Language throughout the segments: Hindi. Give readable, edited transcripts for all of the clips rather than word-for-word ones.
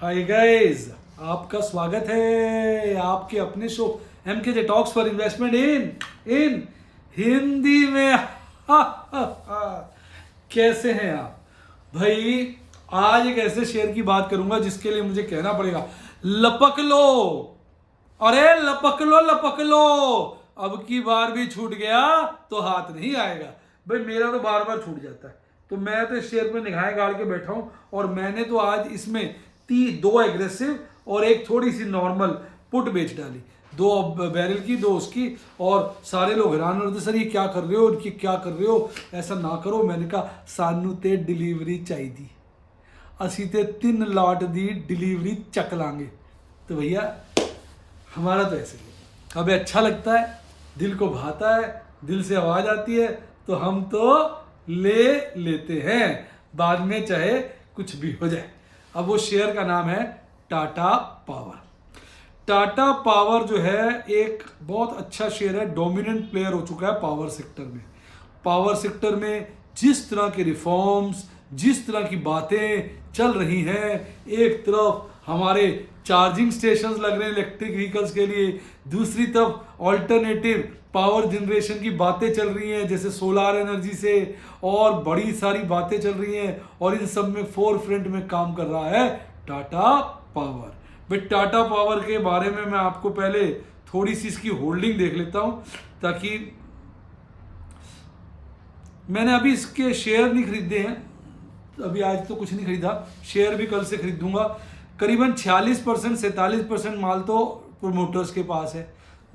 हाय गाइस, आपका स्वागत है आपके अपने show MKJ talks for investment इन हिंदी में। कैसे हैं आप भाई? आज एक ऐसे शेयर की बात करूंगा जिसके लिए मुझे कहना पड़ेगा लपक लो, अरे लपक लो लपक लो। अब की बार भी छूट गया तो हाथ नहीं आएगा भाई। मेरा तो बार बार छूट जाता है, तो मैं तो इस शेयर पे निगाहें गाड़ के बैठा हूं। और मैंने तो आज इसमें दो एग्रेसिव और एक थोड़ी सी नॉर्मल पुट बेच डाली, दो बैरल की दो उसकी। और सारे लोग हैरान हो रहे थे, सर ये क्या कर रहे हो, इनकी क्या कर रहे हो, ऐसा ना करो। मैंने कहा सानू ते डिलीवरी चाहिए, असी ते 3 लाट दी डिलीवरी चक लांगे। तो भैया हमारा तो ऐसे ही हमें अच्छा लगता है, दिल को भाता है, दिल से आवाज आती है तो हम तो ले लेते हैं, बाद में चाहे कुछ भी हो जाए। अब वो शेयर का नाम है टाटा पावर। टाटा पावर जो है एक बहुत अच्छा शेयर है, डोमिनेंट प्लेयर हो चुका है पावर सेक्टर में। पावर सेक्टर में जिस तरह के रिफॉर्म्स, जिस तरह की बातें चल रही हैं, एक तरफ हमारे चार्जिंग स्टेशंस लग रहे हैं इलेक्ट्रिक व्हीकल्स के लिए, दूसरी तरफ ऑल्टरनेटिव पावर जनरेशन की बातें चल रही हैं जैसे सोलार एनर्जी से, और बड़ी सारी बातें चल रही हैं। और इन सब में फोर फ्रंट में काम कर रहा है टाटा पावर। भाई टाटा पावर के बारे में मैं आपको पहले थोड़ी सी इसकी होल्डिंग देख लेता हूं, ताकि मैंने अभी इसके शेयर नहीं खरीदे हैं, अभी आज तो कुछ नहीं खरीदा, शेयर भी कल से खरीदूंगा। करीबन 46% 47% माल तो प्रोमोटर्स के पास है,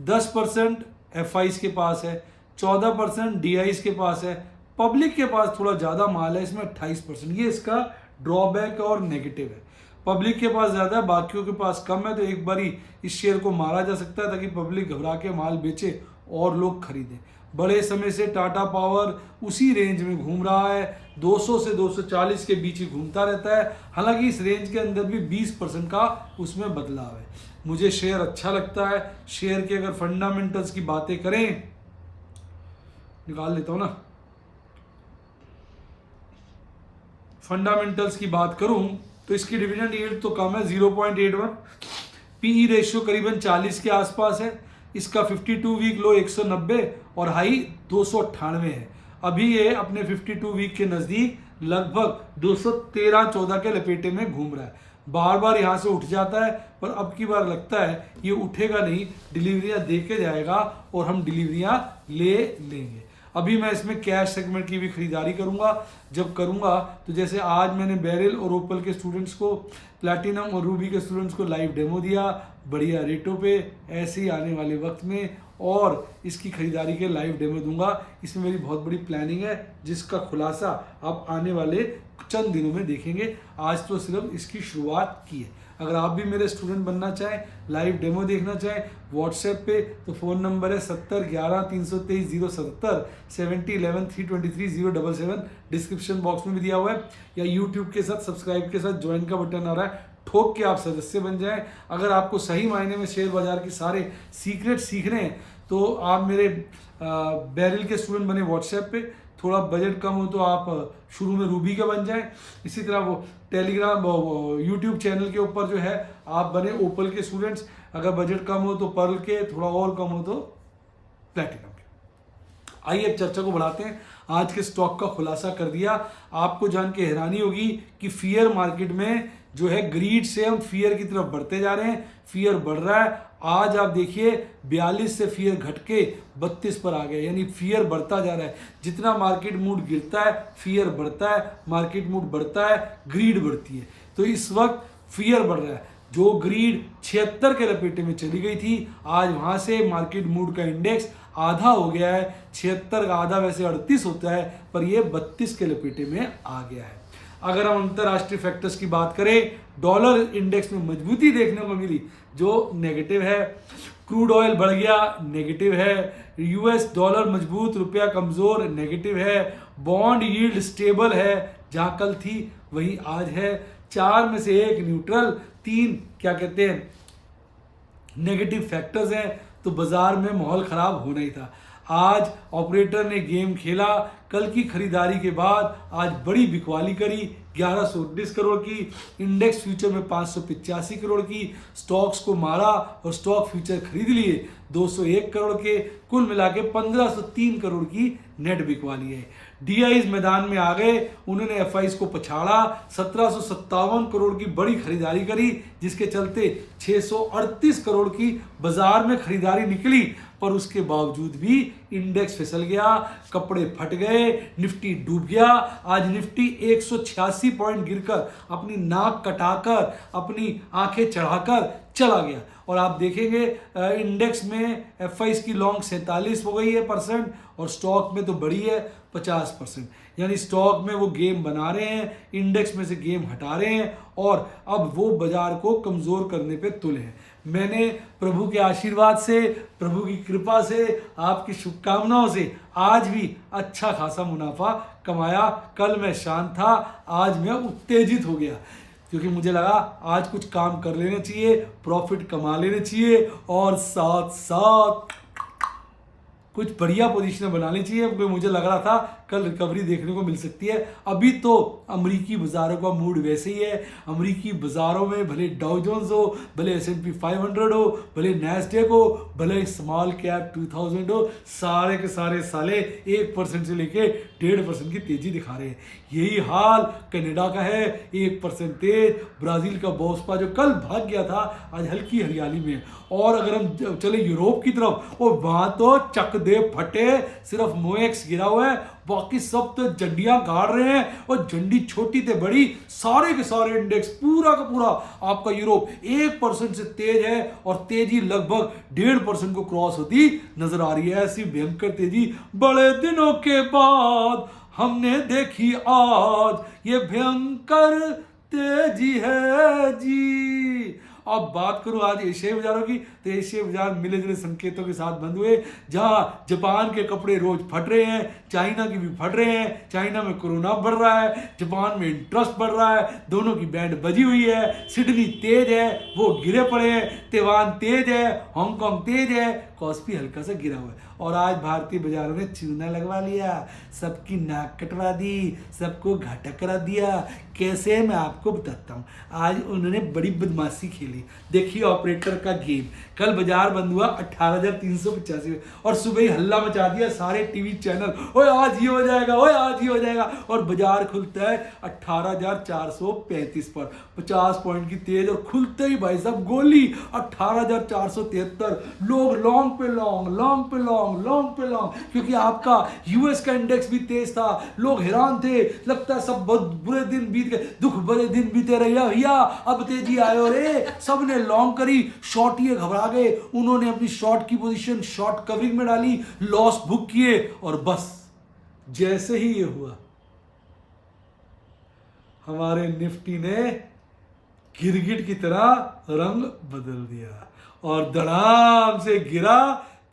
10% FIs के पास है, 14% DIs के पास है, पब्लिक के पास थोड़ा ज़्यादा माल है, इसमें 28%। ये इसका ड्रॉबैक और नेगेटिव है। पब्लिक के पास ज़्यादा है, बाकियों के पास कम है, तो एक बारी इस शेयर को मारा जा सकता है ताकि पब्लिक घबरा के माल बेचे और लोग खरीदें। बड़े समय से टाटा पावर उसी रेंज में घूम रहा है, 200 से 240 के बीच ही घूमता रहता है। हालांकि इस रेंज के अंदर भी 20% का उसमें बदलाव है। मुझे शेयर अच्छा लगता है। शेयर के अगर फंडामेंटल्स की बातें करें, निकाल लेता हूं ना, फंडामेंटल्स की बात करूं तो इसकी डिविडेंड यील्ड तो कम है, 0.81, PE रेशियो करीबन 40 के आसपास है। इसका 52 वीक लो 190 और हाई 298 है। अभी ये अपने 52 वीक के नज़दीक लगभग 213-14 के लपेटे में घूम रहा है। बार बार यहाँ से उठ जाता है, पर अब की बार लगता है ये उठेगा नहीं, डिलीवरियाँ दे के जाएगा और हम डिलीवरियाँ ले लेंगे। अभी मैं इसमें कैश सेगमेंट की भी खरीदारी करूंगा। जब करूंगा तो जैसे आज मैंने बेरिल और ओपल के स्टूडेंट्स को, प्लैटिनम और रूबी के स्टूडेंट्स को लाइव डेमो दिया बढ़िया रेटों पे, ऐसे ही आने वाले वक्त में और इसकी खरीदारी के लाइव डेमो दूंगा। इसमें मेरी बहुत बड़ी प्लानिंग है जिसका खुलासा आप आने वाले चंद दिनों में देखेंगे। आज तो सिर्फ इसकी शुरुआत की है। अगर आप भी मेरे स्टूडेंट बनना चाहें, लाइव डेमो देखना चाहें, व्हाट्सएप पे तो फ़ोन नंबर है 70 11 323 077, 70 11 323 077, डिस्क्रिप्शन बॉक्स में भी दिया हुआ है, या यूट्यूब के साथ सब्सक्राइब के साथ ज्वाइन का बटन आ रहा है, ठोक के आप सदस्य बन जाएं। अगर आपको सही मायने में शेयर बाजार के सारे सीक्रेट सीखने हैं तो आप मेरे बैरिल के स्टूडेंट बने व्हाट्सएप पे। थोड़ा बजट कम हो तो आप शुरू में रूबी का बन जाएं। इसी तरह वो टेलीग्राम यूट्यूब चैनल के ऊपर जो है आप बने ओपल के स्टूडेंट्स। अगर बजट कम हो तो पर्ल के, थोड़ा और कम हो तो प्लैटिनम के। आइए अब चर्चा को बढ़ाते हैं। आज के स्टॉक का खुलासा कर दिया। आपको जान के हैरानी होगी कि फियर मार्केट में जो है ग्रीड से हम फियर की तरफ बढ़ते जा रहे हैं, फियर बढ़ रहा है। आज आप देखिए 42 से फियर घट के 32 पर आ गया, यानी फियर बढ़ता जा रहा है। जितना मार्केट मूड गिरता है फियर बढ़ता है, मार्केट मूड बढ़ता है ग्रीड बढ़ती है। तो इस वक्त फियर बढ़ रहा है। जो ग्रीड 76 के लपेटे में चली गई थी, आज वहां से मार्केट मूड का इंडेक्स आधा हो गया है। 76 का आधा वैसे 38 होता है, पर यह 32 के लपेटे में आ गया है। अगर हम अंतरराष्ट्रीय फैक्टर्स की बात करें, डॉलर इंडेक्स में मजबूती देखने को मिली जो नेगेटिव है। क्रूड ऑयल बढ़ गया, नेगेटिव है। US डॉलर मजबूत, रुपया कमजोर, नेगेटिव है। बॉन्ड यील्ड स्टेबल है, जहां कल थी वही आज है। 4 में से 1 न्यूट्रल, 3 क्या कहते हैं नेगेटिव फैक्टर्स हैं। तो बाजार में माहौल खराब होना ही था। आज ऑपरेटर ने गेम खेला, कल की खरीदारी के बाद आज बड़ी बिकवाली करी, 1119 करोड़ की, इंडेक्स फ्यूचर में 585 करोड़ की, स्टॉक्स को मारा और स्टॉक फ्यूचर खरीद लिए 201 करोड़ के, कुल मिला के 1503 करोड़ की नेट बिकवा ली है। डीआईज मैदान में आ गए, उन्होंने एफआईज को पछाड़ा, 1757 करोड़ की बड़ी खरीदारी करी, जिसके चलते 638 करोड़ की बाजार में खरीदारी निकली, पर उसके बावजूद भी इंडेक्स फिसल गया, कपड़े फट गए, निफ्टी डूब गया। आज निफ्टी 186 पॉइंट गिरकर, अपनी नाक कटाकर, अपनी आंखें चढ़ाकर चला गया। और आप देखेंगे इंडेक्स में एफआईज की लॉन्ग 47 हो गई है परसेंट, और स्टॉक में तो बढ़ी है 50%। यानी स्टॉक में वो गेम बना रहे हैं, इंडेक्स में से गेम हटा रहे हैं, और अब वो बाजार को कमज़ोर करने पे तुले हैं। मैंने प्रभु के आशीर्वाद से, प्रभु की कृपा से, आपकी शुभकामनाओं से आज भी अच्छा खासा मुनाफा कमाया। कल मैं शांत था, आज मैं उत्तेजित हो गया, क्योंकि मुझे लगा आज कुछ काम कर लेने चाहिए, प्रॉफिट कमा लेने चाहिए, और साथ साथ कुछ बढ़िया पोजीशन बनानी चाहिए, क्योंकि मुझे लग रहा था कल रिकवरी देखने को मिल सकती है। अभी तो अमेरिकी बाज़ारों का मूड वैसे ही है। अमेरिकी बाज़ारों में भले डाउ जोन्स हो, भले S&P 500 हो, भले नैस्डैक हो, भले स्मॉल कैप 2000 हो, सारे के सारे साले 1% से लेके 1.5% की तेज़ी दिखा रहे हैं। यही हाल कनाडा का है, 1% तेज। ब्राज़ील का बोस्पा जो कल भाग गया था, आज हल्की हरियाली में। और अगर हम चले यूरोप की तरफ, और वहाँ तो चक दे फटे, सिर्फ मोएक्स गिरा हुआ है, बाकी सब तो झंडियां गाड़ रहे हैं। और झंडी छोटी ते बड़ी, सारे के सारे इंडेक्स पूरा का पूरा आपका यूरोप 1% से तेज है, और तेजी लगभग 1.5% को क्रॉस होती नजर आ रही है। ऐसी भयंकर तेजी बड़े दिनों के बाद हमने देखी आज, ये भयंकर तेजी है जी। अब बात करूं आज एशियाई बाजारों की, तो एशियाई बाजार मिले जुले संकेतों के साथ बंद हुए। जहां जापान के कपड़े रोज फट रहे हैं, चाइना की भी फट रहे हैं। चाइना में कोरोना बढ़ रहा है, जापान में इंटरेस्ट बढ़ रहा है, दोनों की बैंड बजी हुई है। सिडनी तेज है, वो गिरे पड़े हैं। ताइवान तेज है, हांगकांग तेज है, कॉस्पी हल्का सा गिरा हुआ है। और आज भारतीय बाजारों ने चूना लगवा लिया, सबकी नाक कटवा दी, सबको घाटा करा दिया। कैसे, मैं आपको बताता हूँ। आज उन्होंने बड़ी बदमाशी खेली। देखिए ऑपरेटर का गेम। कल बाजार बंद हुआ 18,385 में, और सुबह ही हल्ला मचा दिया सारे टीवी चैनल, ओए आज ये हो जाएगा, ओए आज ये हो जाएगा। और बाजार खुलता है 18,435 पर, 50 पॉइंट की तेज, और खुलते ही भाई साहब गोली 18,473। लोग लॉन्ग पे लॉन्ग, लॉन्ग पे लॉन्ग, लॉन्ग पे लॉन्ग, क्योंकि आपका यूएस का इंडेक्स भी तेज था। लोग हैरान थे, लगता है सब बहुत बुरे दिन बीत गए, दुख भरे दिन बीते रहे भैया, अब तेजी आयो रे। सबने लॉन्ग करी, शॉर्ट ये घबरा गए, उन्होंने अपनी शॉर्ट की पोजीशन शॉर्ट कवरिंग में डाली, लॉस बुक किए, और बस जैसे ही ये हुआ, हमारे निफ्टी ने गिरगिट की तरह रंग बदल दिया, और धड़ाम से गिरा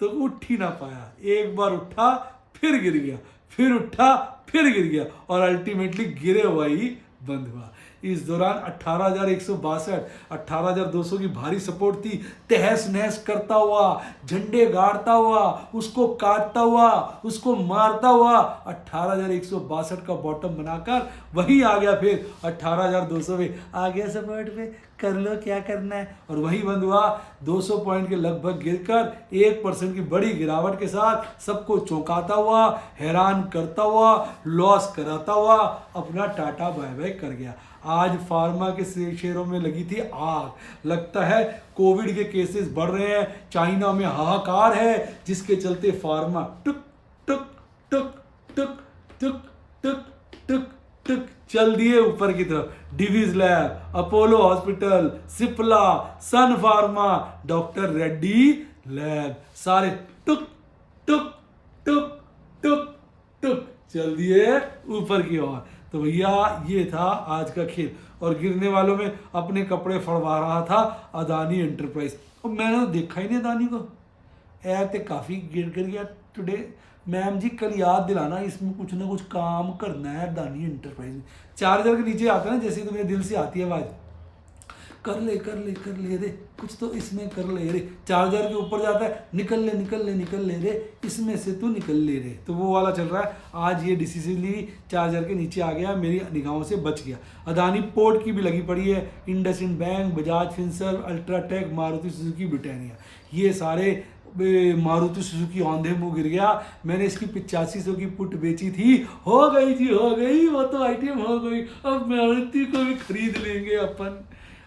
तो उठ ही ना पाया। एक बार उठा, फिर गिर गया, फिर उठा, फिर गिर गया, और अल्टीमेटली गिरे हुआ ही बंद हुआ। इस दौरान 18,162, 18,200 की भारी सपोर्ट थी। तहस नहस करता हुआ, झंडे गाड़ता हुआ, उसको काटता हुआ, उसको मारता हुआ 18,162 का बॉटम बनाकर वही आ गया, फिर 18,200 में आ गया सपोर्ट पे, कर लो क्या करना है, और वही बंद हुआ 200 पॉइंट के लगभग गिरकर 1% की बड़ी गिरावट के साथ, सबको चौंकाता हुआ, हैरान करता हुआ, लॉस कराता हुआ अपना टाटा बाय बाय कर गया। आज फार्मा के शेयरों में लगी थी आग। लगता है कोविड के केसेस बढ़ रहे हैं, चाइना में हाहाकार है, जिसके चलते फार्मा टुक टुक टुक टुक टुक टुक टुक टुक चल दिए ऊपर की तरफ। Divi's lab, Apollo hospital, Cipla, Sun Pharma, doctor Reddy lab, सारे टुक टुक टुक टुक टुक चल दिए ऊपर की ओर। तो भैया ये था आज का खेल। और गिरने वालों में अपने कपड़े फड़वा रहा था अदानी एंटरप्राइज। और मैंने तो देखा ही नहीं अदानी को, ऐप तो काफ़ी गिर गया टुडे। मैम जी कल याद दिलाना, इसमें कुछ ना कुछ काम करना है अदानी एंटरप्राइज में। 4,000 के नीचे आता है ना, जैसे तो मेरे दिल से आती है आवाज़, कर ले रे, कुछ तो इसमें कर ले रे। 4000 के ऊपर जाता है, निकल ले रे, इसमें से तू निकल ले रे। तो वो वाला चल रहा है। आज ये डिसिसिवली 4000 के नीचे आ गया, मेरी निगाहों से बच गया। अदानी पोर्ट की भी लगी पड़ी है, IndusInd bank, Bajaj Finserv, UltraTech, Maruti Suzuki, Britannia, ये सारे। मारुति सुजुकी औंधे मुंह गिर गया। मैंने इसकी 8500 की पुट बेची थी, हो गई जी, हो गई, वो तो आईटीएम हो गई। अब मारुति को भी खरीद लेंगे अपन।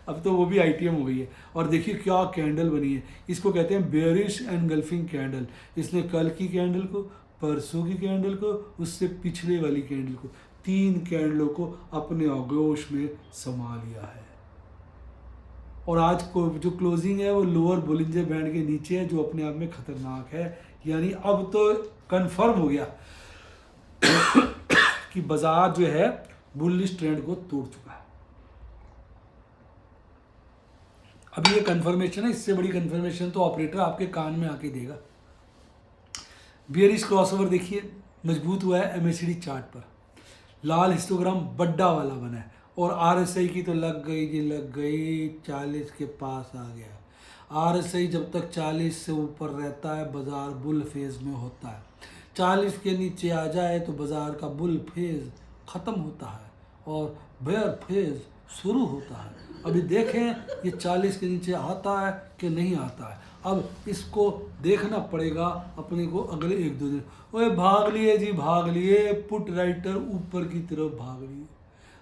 अब तो वो भी आईटीएम हो गई है। और देखिए क्या कैंडल बनी है, इसको कहते हैं बेयरिश एनगल्फिंग कैंडल। इसने कल की कैंडल को, परसों की कैंडल को, उससे पिछले वाली कैंडल को, 3 कैंडलों को अपने आगोश में समा लिया है। और आज को जो क्लोजिंग है वो लोअर बोलिंजर बैंड के नीचे है, जो अपने आप में खतरनाक है। यानी अब तो कंफर्म हो गया कि बाजार जो है बुलिश ट्रेंड को तोड़ चुका है। अभी ये कंफर्मेशन है, इससे बड़ी कंफर्मेशन तो ऑपरेटर आपके कान में आके देगा। बियरिश क्रॉसओवर देखिए मजबूत हुआ है एमएसीडी चार्ट पर, लाल हिस्टोग्राम बड्डा वाला बना है। और आरएसआई की तो लग गई जी, लग गई, 40 के पास आ गया। आरएसआई जब तक 40 से ऊपर रहता है बाजार बुल फेज में होता है, 40 के नीचे आ जाए तो बाजार का बुल फेज ख़त्म होता है और बेयर फेज शुरू होता है। अभी देखें ये 40 के नीचे आता है कि नहीं आता है। अब इसको देखना पड़ेगा अपने को अगले 1-2 दिन। ओए भाग लिए जी, भाग लिए, पुट राइटर ऊपर की तरफ भाग लिए,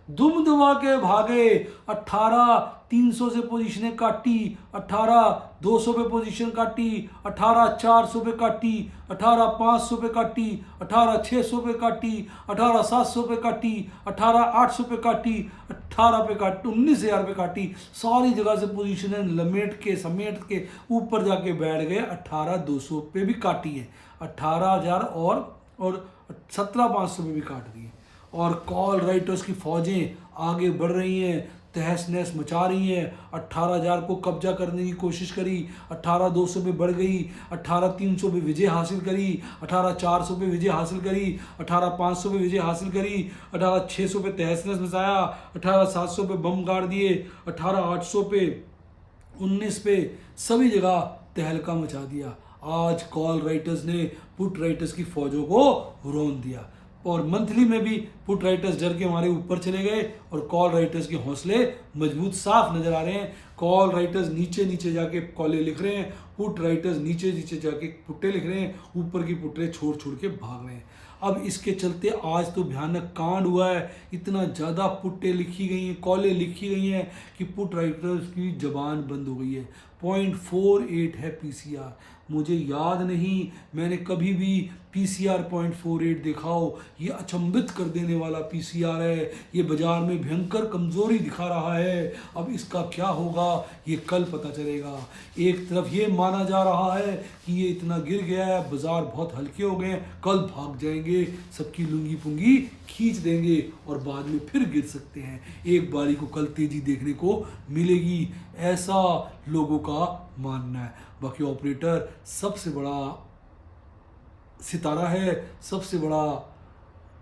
दुम दुमा के भागे। 18,300 से पोजीशनें काटी, 18,200 पे पोजीशन काटी, 18,400 पे काटी, 18,500 पे काटी, 18,600 पे काटी, 18,700 पे काटी, 18,800 पे काटी, 18 पे काटी, 19,000 पे काटी। सारी जगह से पोजीशनें लमेट के समेट के ऊपर जाके बैठ गए। 18,200 पे भी काटी है, 18,000 और 17,500 पे भी काट दी। और कॉल राइटर्स की फौजें आगे बढ़ रही हैं, तहस नहस मचा रही हैं। 18,000 को कब्जा करने की कोशिश करी, 18,200 पे बढ़ गई, 18,300 पे विजय हासिल करी, 18,400 पे विजय हासिल करी, 18,500 पे विजय हासिल करी, 18,600 पे तहस नहस मचाया, 18,700 पे बम गाड़ दिए, 18,800 पे, 19 पे, सभी जगह तहलका मचा दिया। आज कॉल राइटर्स ने पुट राइटर्स की फौजों को रौंद दिया। और मंथली में भी पुट राइटर्स डर के हमारे ऊपर चले गए और कॉल राइटर्स के हौसले मजबूत साफ नजर आ रहे हैं। कॉल राइटर्स नीचे नीचे जाके कॉले लिख रहे हैं, पुट राइटर्स नीचे नीचे जाके पुट्टे लिख रहे हैं, ऊपर की पुट्टे छोड़ छोड़ के भाग रहे हैं। अब इसके चलते आज तो भयानक कांड हुआ है, इतना ज़्यादा पुट्टे लिखी गई हैं, कॉले लिखी गई हैं कि पुट राइटर्स की जबान बंद हो गई है। 0.48 है पीसीआर। मुझे याद नहीं मैंने कभी भी पीसीआर 0.48 देखा हो। ये अचंभित कर देने वाला पीसीआर है, ये बाजार में भयंकर कमजोरी दिखा रहा है। अब इसका क्या होगा ये कल पता चलेगा। एक तरफ ये माना जा रहा है कि ये इतना गिर गया है, बाजार बहुत हल्के हो गए हैं, कल भाग जाएंगे, सबकी लुंगी पुंगी खींच देंगे और बाद में फिर गिर सकते हैं। एक बारी को कल तेजी देखने को मिलेगी, ऐसा लोगों का मानना है। बाकी ऑपरेटर सबसे बड़ा सितारा है, सबसे बड़ा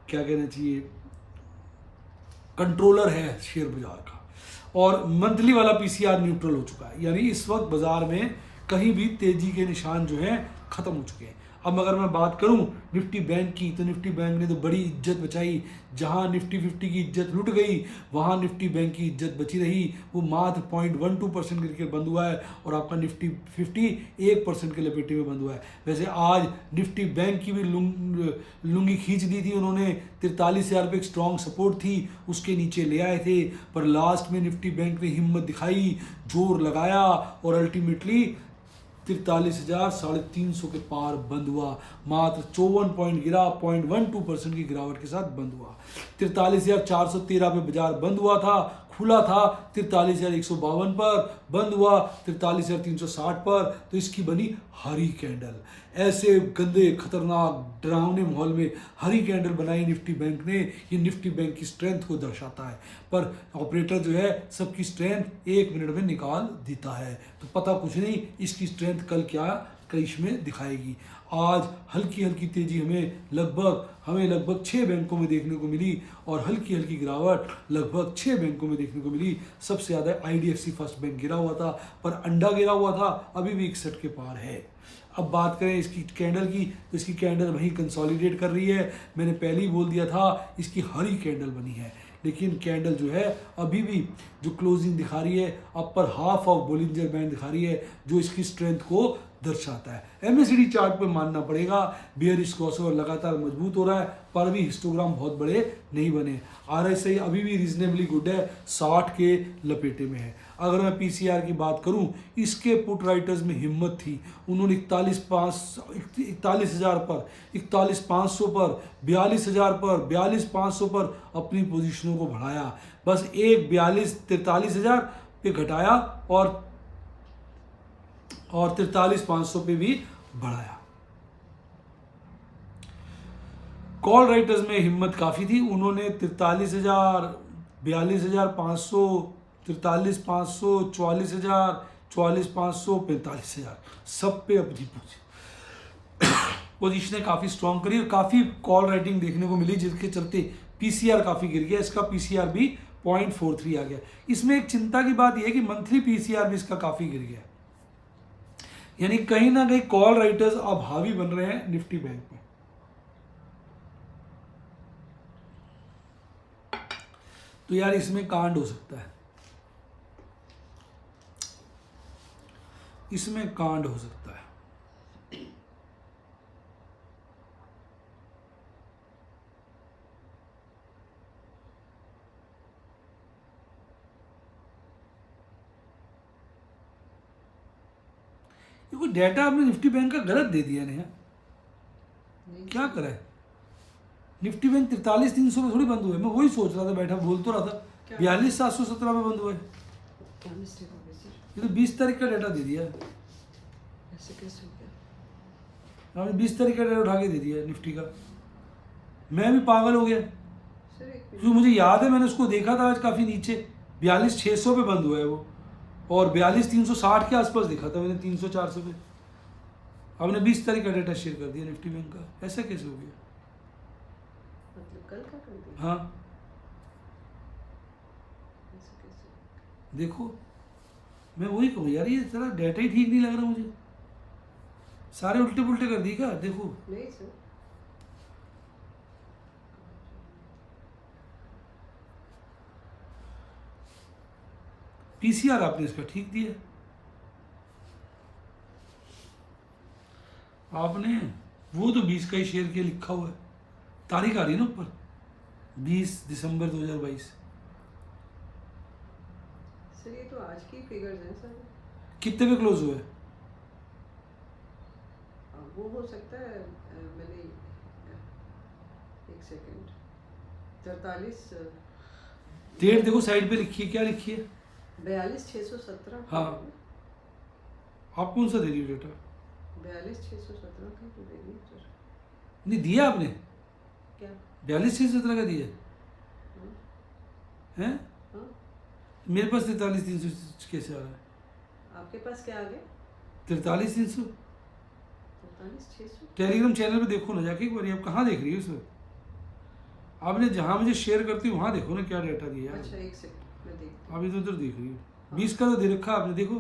क्या कहना चाहिए कंट्रोलर है शेयर बाजार का। और मंथली वाला पीसीआर न्यूट्रल हो चुका है, यानी इस वक्त बाजार में कहीं भी तेजी के निशान जो हैं खत्म हो चुके हैं। अब अगर मैं बात करूं निफ्टी बैंक की, तो निफ्टी बैंक ने तो बड़ी इज्जत बचाई। जहां निफ्टी 50 की इज्जत लुट गई वहां निफ्टी बैंक की इज्जत बची रही। वो मात्र 0.12% गिर के बंद हुआ है और आपका निफ्टी 50 1% के लपेटे में बंद हुआ है। वैसे आज निफ्टी बैंक की भी लुंगी खींच दी थी उन्होंने, 43,000 पे एक स्ट्रॉन्ग सपोर्ट थी, उसके नीचे ले आए थे। पर लास्ट में निफ्टी बैंक ने हिम्मत दिखाई, जोर लगाया और अल्टीमेटली 43,350 के पार बंद हुआ। मात्र 54 पॉइंट गिरा, 0.12% की गिरावट के साथ बंद हुआ। 43,413 पे बाजार बंद हुआ था, खुला था 43,152 पर, बंद हुआ 43,360 पर। तो इसकी बनी हरी कैंडल। ऐसे गंदे खतरनाक डरावने माहौल में हरी कैंडल बनाई निफ्टी बैंक ने। ये निफ्टी बैंक की स्ट्रेंथ को दर्शाता है। पर ऑपरेटर जो है सबकी स्ट्रेंथ 1 मिनट में निकाल देता है, तो पता कुछ नहीं इसकी स्ट्रेंथ कल क्या का इसमें दिखाएगी। आज हल्की हल्की तेजी हमें लगभग 6 बैंकों में देखने को मिली और हल्की हल्की गिरावट लगभग 6 बैंकों में देखने को मिली। सबसे ज़्यादा IDFC फर्स्ट बैंक गिरा हुआ था, पर अंडा गिरा हुआ था, अभी भी 61 के पार है। अब बात करें इसकी कैंडल की, तो इसकी कैंडल वहीं कंसोलिडेट कर रही है। मैंने पहले ही बोल दिया था इसकी हरी कैंडल बनी है, लेकिन कैंडल जो है अभी भी जो क्लोजिंग दिखा रही है upper half of Bollinger band दिखा रही है, जो इसकी स्ट्रेंथ को दर्शाता है। MACD चार्ट पे मानना पड़ेगा बेयरिश क्रॉसओवर लगातार मजबूत हो रहा है, पर भी हिस्टोग्राम बहुत बड़े नहीं बने। RSI अभी भी रीजनेबली गुड है, 60 के लपेटे में है। अगर मैं PCR की बात करूं, इसके पुट राइटर्स में हिम्मत थी, उन्होंने 41,000 पर, 41,500 पर, 42,000 पर, 42,500 पर अपनी पोजीशनों को बढ़ाया। बस एक 43,000 पे घटाया और 43,500 पे भी बढ़ाया। कॉल राइटर्स में हिम्मत काफी थी, उन्होंने 43,000, 42,500, 43,500, 44,000, 44,500, 45,000 सब पे अपनी पोजीशनें काफी स्ट्रॉन्ग करी और काफी कॉल राइटिंग देखने को मिली, जिसके चलते PCR काफी गिर गया। इसका PCR भी 0.43 आ गया। इसमें एक चिंता की बात यह है कि मंथली PCR भी इसका काफी गिर गया, यानी कहीं ना कहीं कॉल राइटर्स अब हावी बन रहे हैं निफ्टी बैंक में। तो यार इसमें कांड हो सकता है, इसमें कांड हो सकता है। ये डेटा आपने निफ्टी बैंक का गलत दे दिया नहीं, क्या करे। निफ्टी बैंक 43,300 में थोड़ी बंद हुआ है, मैं वही सोच रहा था, बैठा बोल तो रहा था 42,717 में बंद हुआ है। ये तो 20 तारीख का डेटा दे दिया, ऐसे कैसे हो गया? आपने 20 तारीख का डेटा उठा के दे दिया निफ्टी का। मैं भी पागल हो गया, क्योंकि मुझे याद है मैंने उसको देखा था आज काफ़ी नीचे, 42,600 पे बंद हुआ है वो, और 42,360 के आसपास देखा था मैंने, 300-400 पे। आपने 20 तारीख का डेटा शेयर कर दिया निफ्टी बैंक का, ऐसा कैसे हो गया? मतलब कल का कर दिया? हाँ ऐसे कैसे? देखो, मैं वही कहूँ यार, ये जरा डेटा ही ठीक नहीं लग रहा मुझे, सारे उल्टे पुल्टे कर दिए क्या? देखो नहीं सर, PCR आपने इसका ठीक दिया, आपने वो तो 20 का ही शेयर किया लिखा हुआ है, तारीख आ रही है ना ऊपर, 20 दिसंबर 2022। सर ये तो आज की फिगर्स हैं सर। कितने पे क्लोज हुए? वो हो सकता है, मैंने एक सेकंड, 43 डेट देखो साइड पे लिखी है, क्या लिखी है? 42,617। हाँ, आप कौन सा दे रही हो डेटा? 42,617 का तो दे दिया सर। नहीं दिया आपने? क्या? 42,617 का दिया हाँ? है? हाँ? मेरे पास 43,300 कैसे आ रहा है? आपके पास क्या आ गया? 43,300 43,600। टेलीग्राम चैनल पे देखो ना जाके एक बार, आप कहाँ देख रही हो सर? आपने जहाँ मुझे शेयर करती हो वहाँ देखो ना क्या डेटा दिया है। अच्छा एक सेकंड मैं देखती हूँ। आप इधर उधर देख रही हो, 20 का तो दे रखा आपने, देखो।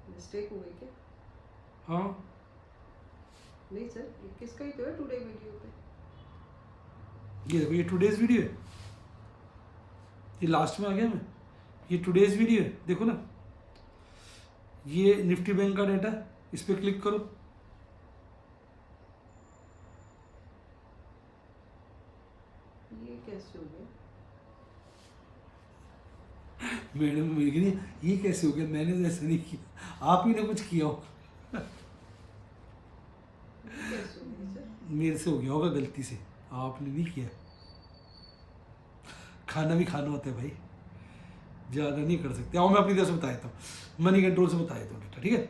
मिस्टेक हो गई क्या? हाँ नहीं सर, 21 का ही तो है टुडे वीडियो पे। ये देखो, ये टुडेज वीडियो है, ये लास्ट में आ गया मैं, ये टुडेज वीडियो है, देखो ना, ये निफ्टी बैंक का डेटा, इस पर क्लिक करो। ये कैसे हो गया? मैडम मिल गई, ये कैसे हो गया? मैंने तो ऐसा नहीं किया, आप ही ने कुछ किया हो, ये कैसे हो गया सर? मेरे से हो गया होगा गलती से, आपने नहीं किया। खाना भी खाना होता है भाई, ज़्यादा नहीं कर सकते। आओ मैं अपनी तरफ से बता देता हूँ, मनी कंट्रोल से बता देता हूँ डेटा, ठीक है।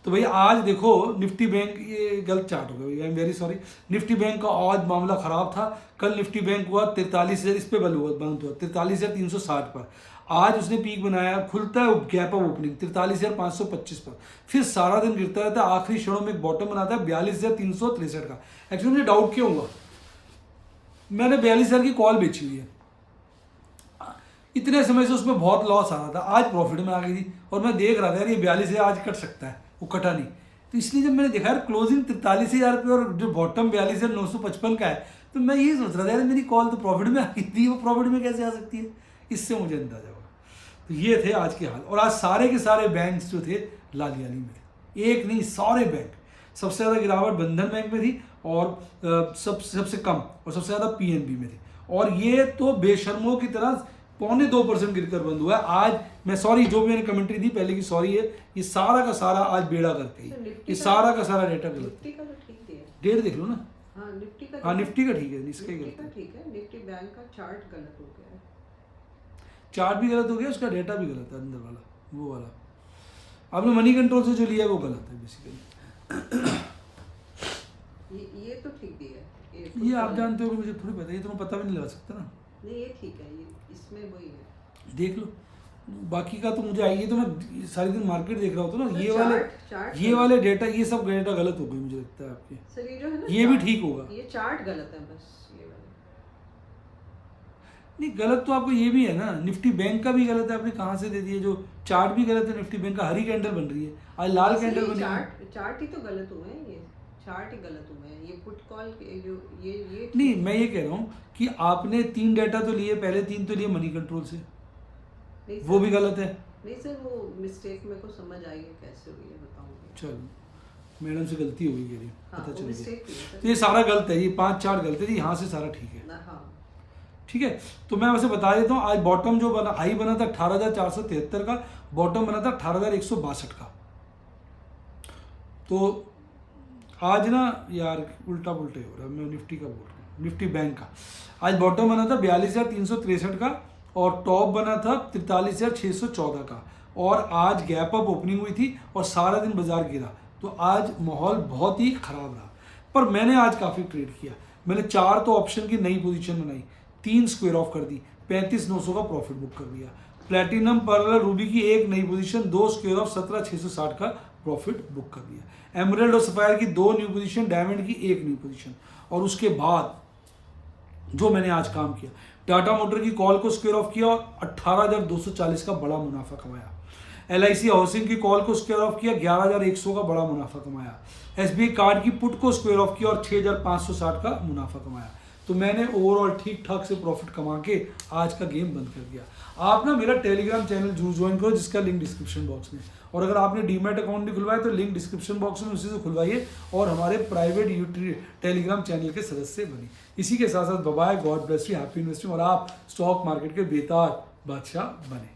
तो भैया आज देखो निफ्टी बैंक, ये गलत चार्ट हो गया, I am very sorry. Nifty bank का आज मामला ख़राब था। कल निफ्टी बैंक हुआ 43,000, इस पे बंद हुआ 43,360 पर। आज उसने पीक बनाया, खुलता है गैप अप ओपनिंग 43,525 पर, फिर सारा दिन गिरता रहता है, आखिरी क्षणों में एक बॉटम बनाता है 42,363 का। एक्चुअली मुझे डाउट क्यों हुआ, मैंने 42,000 की कॉल बेची हुई है, इतने समय से उसमें बहुत लॉस आ रहा था, आज प्रॉफिट में आ गई थी और मैं देख रहा था यार ये 42,000 आज कट सकता है, वो कटा नहीं। तो इसलिए जब मैंने देखा यार क्लोजिंग 43,000 पे और जो बॉटम 42,955 का है, तो मैं यही सोच रहा था यार मेरी कॉल तो प्रॉफिट में आ गई थी, वो प्रॉफिट में कैसे आ सकती है, इससे मुझे अंदाजा हुआ। तो ये थे आज के हाल। और आज सारे के सारे बैंक्स जो थे लाली वाली में थे, एक नहीं सारे बैंक। सबसे ज़्यादा गिरावट बंधन बैंक में थी और सबसे कम और सबसे ज़्यादा पीएनबी में थी। और ये तो बेशर्मों की तरह 0.25% गिरकर बंद हुआ है आज। मैं सॉरी जो भी मैंने कमेंट्री दी पहले की सॉरी है, ये सारा का सारा आज बेड़ा करके ही, ये सारा का सारा डेटा गलत है। निफ्टी का तो ठीक दिया है। डेट देख लो ना। हाँ निफ्टी का हाँ निफ्टी का ठीक है, इसका ही निफ्टी गलत का है। ठीक है, निफ्टी बैंक का चार्ट गलत हो गया है। चार्ट भी गलत हो गया, उसका डेटा भी गलत है, अंदर वाला वो वाला आपने मनी कंट्रोल से जो लिया है वो गलत है बेसिकली। ये तो ठीक दिया है। ये आप जानते हो कि मुझे थोड़ी पता है, ये तुम्हें पता भी नहीं लगा सकता ना। नहीं ये ठीक है, ये इसमें वही है। देख लो बाकी का तो मुझे आइए, तो मैं सारी दिन मार्केट देख रहा होता ना, तो ये वाले डेटा, ये सब डेटा गलत हो गए मुझे लगता है आपके। सर ये जो है ना, ये भी ठीक होगा। ये चार्ट गलत है बस, ये वाला नहीं गलत तो आपको ये भी है ना, निफ्टी बैंक का भी गलत है, आपने कहाँ से दे दिया, जो चार्ट भी गलत है निफ्टी बैंक का, हरी कैंडल बन रही है आज, लाल कैंडल बनी है। चार्ट ही तो गलत हुए हैं, ये चार्ट ही गलत हुए हैं। ये पुट कॉल जो ये नहीं मैं ये कह रहा हूँ कि आपने 3 डेटा तो लिए, पहले 3 तो लिए मनी कंट्रोल से, नहीं वो सर, भी गलत है। नहीं सर वो मिस्टेक मेरे को समझ आई है कैसे हुई है, बताऊंगी। चलो मैडम से गलती हो गई कह रही, हाँ, पता वो चल गया। मिस्टेक हुई है तो सर। ये सारा गलत है, ये 5 चार्ट गलत है, यहाँ से सारा ठीक है। हाँ ठीक है, तो मैं वैसे बता देता हूँ आज बॉटम जो बना, हाई बना था 18,473 का, बॉटम बना था 18,162 का। तो आज ना यार उल्टा पुल्टा ही हो रहा है, मैं निफ्टी का बोल रहा हूँ, निफ्टी बैंक का। आज बॉटम बना था 42,363 का और टॉप बना था 43,614 का, और आज गैप अप ओपनिंग हुई थी और सारा दिन बाजार गिरा। तो आज माहौल बहुत ही खराब रहा, पर मैंने आज काफ़ी ट्रेड किया। मैंने 4 तो ऑप्शन की नई पोजीशन बनाई, 3 स्क्वायर ऑफ कर दी, 35,900 का प्रॉफिट बुक कर लिया। प्लेटिनम पर्ल रूबी की एक नई पोजीशन, 2 स्क्वायर ऑफ 17,660 का प्रॉफिट बुक कर लिया। एमराल्ड और सफायर की 2 न्यू पोजीशन, डायमंड की 1 न्यू पोजीशन। और उसके बाद जो मैंने आज काम किया, टाटा मोटर की कॉल को स्क्वायर ऑफ किया और 18,240 का बड़ा मुनाफा कमाया। LIC हाउसिंग की कॉल को स्क्वायर ऑफ किया, 11,100 का बड़ा मुनाफा कमाया। SBI कार्ड की पुट को स्क्वायर ऑफ किया और 6,560 का मुनाफा कमाया। तो मैंने ओवरऑल ठीक ठाक से प्रॉफिट कमा के आज का गेम बंद कर दिया। आप ना मेरा टेलीग्राम चैनल जरूर ज्वाइन करो, जिसका लिंक डिस्क्रिप्शन बॉक्स में, और अगर आपने डीमैट अकाउंट भी खुलवाया तो लिंक डिस्क्रिप्शन बॉक्स में उसी से खुलवाइए और हमारे प्राइवेट टेलीग्राम चैनल के सदस्य बनिए। इसी के साथ साथ bye, god bless you, happy investing, और आप स्टॉक मार्केट के बेतार बादशाह बने।